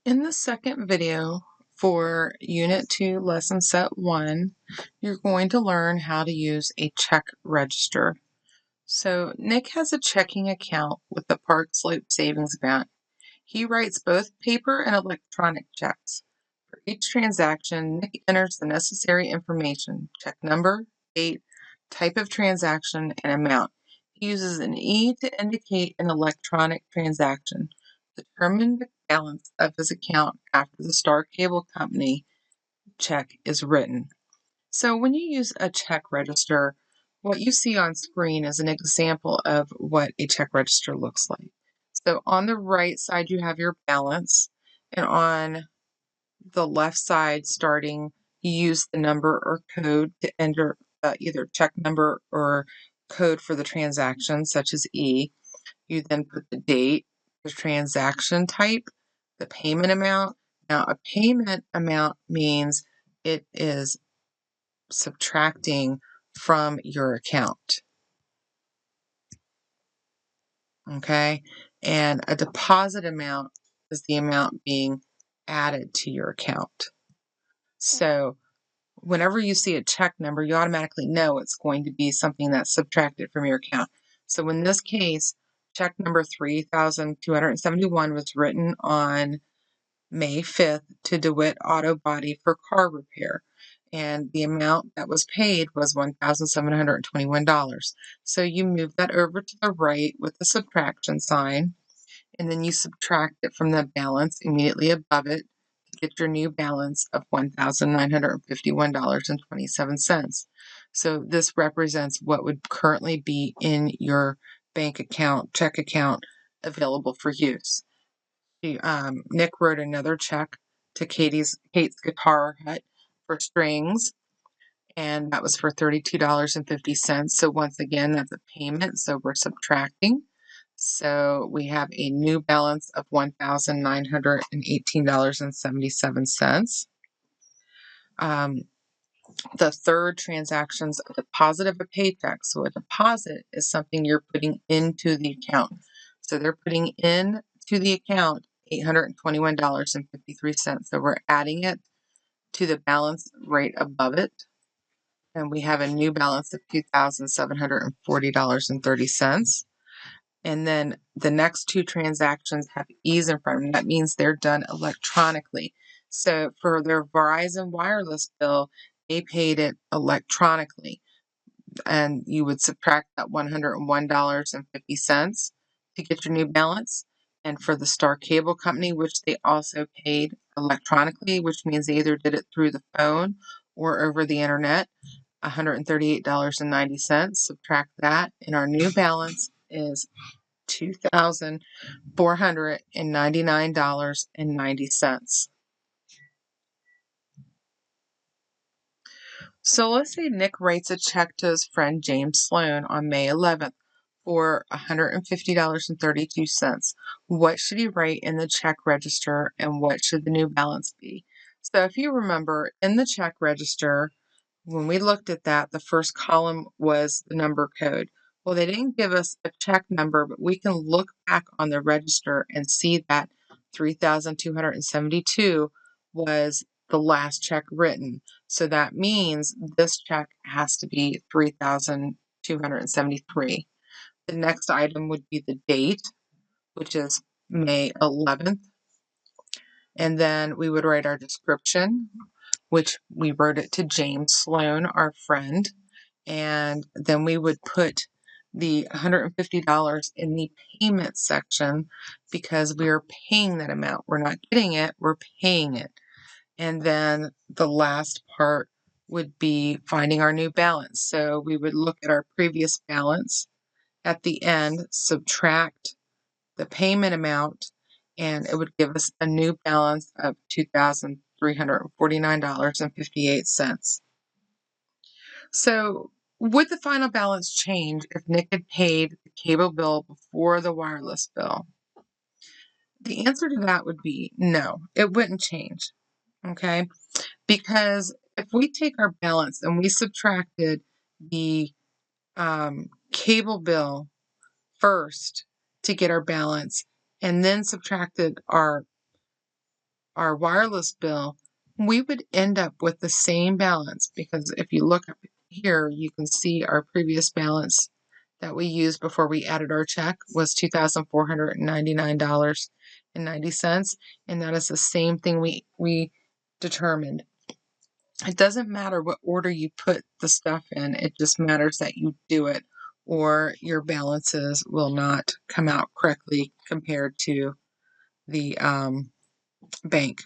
In the second video for Unit 2, Lesson Set 1, you're going to learn how to use a check register. So Nick has a checking account with the Park Slope Savings Bank. He writes both paper and electronic checks. For each transaction, Nick enters the necessary information: check number, date, type of transaction, and amount. He uses an E to indicate an electronic transaction. Determine the balance of his account after the Star Cable Company check is written. So when you use a check register, what you see on screen is an example of what a check register looks like. So on the right side, you have your balance, and on the left side starting, you use the number or code to enter either check number or code for the transaction, such as E. You then put the date, the transaction type, the payment amount. Now, a payment amount means it is subtracting from your account. Okay? And a deposit amount is the amount being added to your account. So whenever you see a check number, you automatically know it's going to be something that's subtracted from your account. So in this case, check number 3,271 was written on May 5th to DeWitt Auto Body for car repair. And the amount that was paid was $1,721. So you move that over to the right with the subtraction sign, and then you subtract it from the balance immediately above it to get your new balance of $1,951.27. So this represents what would currently be in your bank account, check account, available for use. Nick wrote another check to Kate's Guitar Hut for strings, and that was for $32.50. So once again, that's a payment, so we're subtracting. So we have a new balance of $1,918.77. The third transaction is a deposit of a paycheck. So a deposit is something you're putting into the account. So they're putting in to the account $821.53. So we're adding it to the balance right above it. And we have a new balance of $2,740.30. And then the next two transactions have E's in front of them. That means they're done electronically. So for their Verizon wireless bill, they paid it electronically. And you would subtract that $101.50 to get your new balance. And for the Star Cable Company, which they also paid electronically, which means they either did it through the phone or over the internet, $138.90. Subtract that, and our new balance is $2,499.90. So let's say Nick writes a check to his friend James Sloan on May 11th for $150.32. What should he write in the check register, and what should the new balance be? So if you remember, in the check register, when we looked at that, the first column was the number code. Well, they didn't give us a check number, but we can look back on the register and see that 3,272 was the last check written. So that means this check has to be 3,273. The next item would be the date, which is May 11th. And then we would write our description, which we wrote it to James Sloan, our friend. And then we would put the $150 in the payment section because we are paying that amount. We're not getting it, we're paying it. And then the last part would be finding our new balance. So we would look at our previous balance at the end, subtract the payment amount, and it would give us a new balance of $2,349.58. So would the final balance change if Nick had paid the cable bill before the wireless bill? The answer to that would be no, it wouldn't change. Okay? Because if we take our balance and we subtracted the cable bill first to get our balance, and then subtracted our our wireless bill, we would end up with the same balance, because if you look up here, you can see our previous balance that we used before we added our check was $2,499.90, and that is the same thing we determined. It doesn't matter what order you put the stuff in, it just matters that you do it, or your balances will not come out correctly compared to the bank.